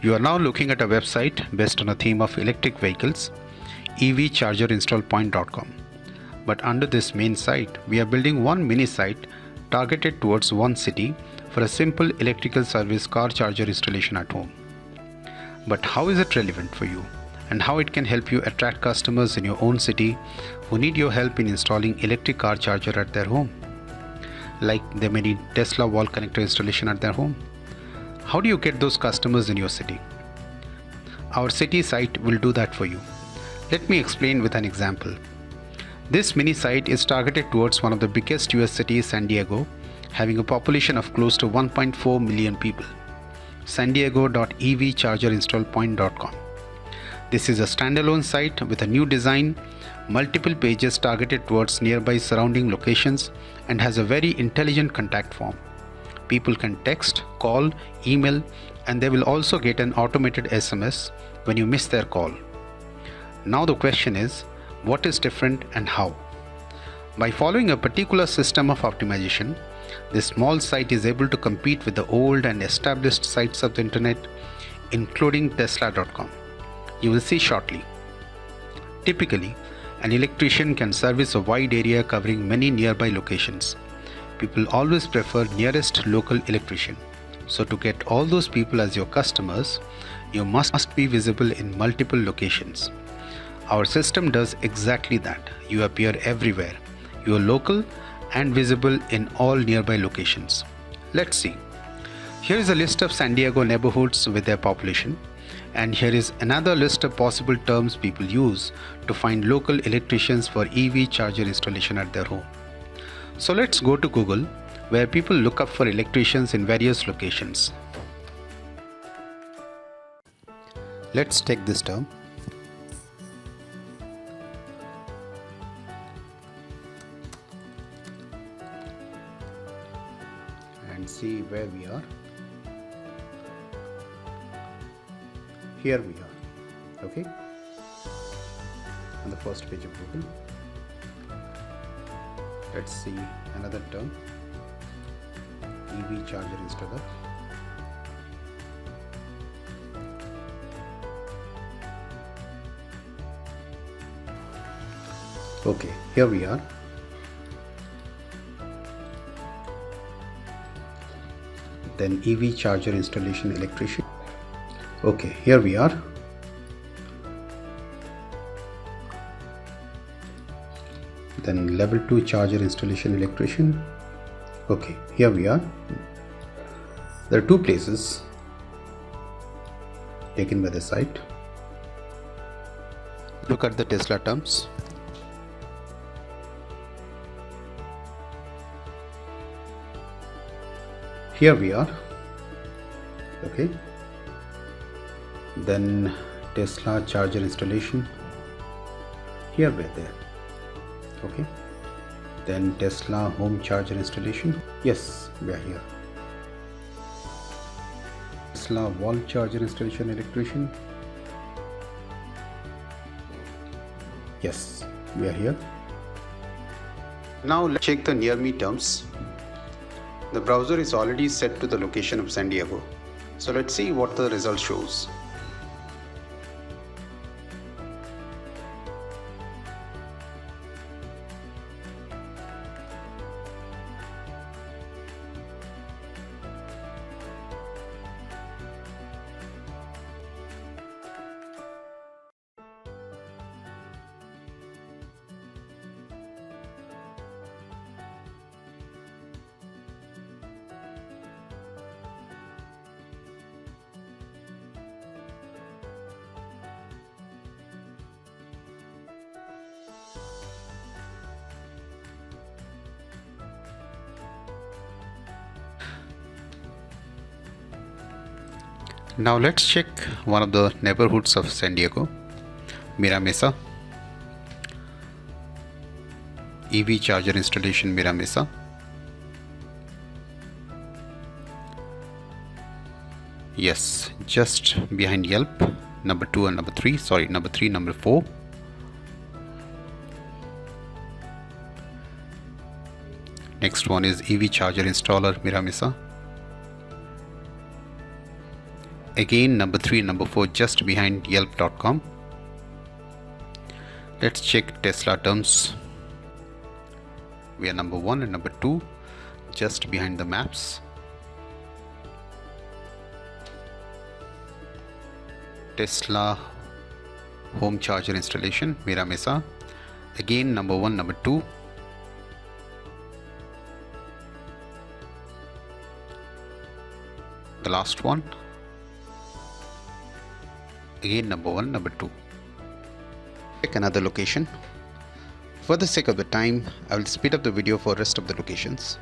You are now looking at a website based on a theme of electric vehicles, evchargerinstallpoint.com. But under this main site, we are building one mini site targeted towards one city for a simple electrical service car charger installation at home. But how is it relevant for you, and how it can help you attract customers in your own city who need your help in installing electric car charger at their home? Like they may need Tesla wall connector installation at their home. How do you get those customers in your city? Our city site will do that for you. Let me explain with an example. This mini site is targeted towards one of the biggest US cities, San Diego, having a population of close to 1.4 million people. sandiego.evchargerinstallpoint.com. This is a standalone site with a new design, multiple pages targeted towards nearby surrounding locations, and has a very intelligent contact form. People can text, call, email, and they will also get an automated SMS when you miss their call. Now the question is, what is different and how? By following a particular system of optimization, this small site is able to compete with the old and established sites of the internet, including tesla.com. You will see shortly. Typically, an electrician can service a wide area covering many nearby locations. People always prefer nearest local electrician. So to get all those people as your customers, you must be visible in multiple locations. Our system does exactly that. You appear everywhere. You are local and visible in all nearby locations. Let's see. Here is a list of San Diego neighborhoods with their population, and here is another list of possible terms people use to find local electricians for EV charger installation at their home. So let's go to Google, where people look up for electricians in various locations. Let's take this term. And see where we are. Here we are. Okay. On the first page of Google. Let's see another term, EV charger installer. Okay, here we are. Then EV charger installation electrician. Okay, here we are. Then level 2 charger installation electrician. Okay, here we are. There are two places taken by the site. Look at the Tesla terms. Here we are. Okay. Then Tesla charger installation. Here we're there. Okay. Then Tesla home charger installation. Yes, we are here. Tesla wall charger installation electrician. Yes, we are here. Now let's check the near me terms. The browser is already set to the location of San Diego. So let's see what the result shows. Now let's check one of the neighborhoods of San Diego, Mira Mesa. EV charger installation Mira Mesa. Yes, just behind Yelp, number 2 and number 3, sorry, number 3, number 4. Next one is EV charger installer Mira Mesa. Again number 3 and number 4 just behind yelp.com. Let's check Tesla terms. We are number 1 and number 2 just behind the maps. Tesla home charger installation, Mira Mesa. Again number 1, number 2. The last one. Again number 1, number 2. Pick another location. For the sake of the time, I will speed up the video for rest of the locations.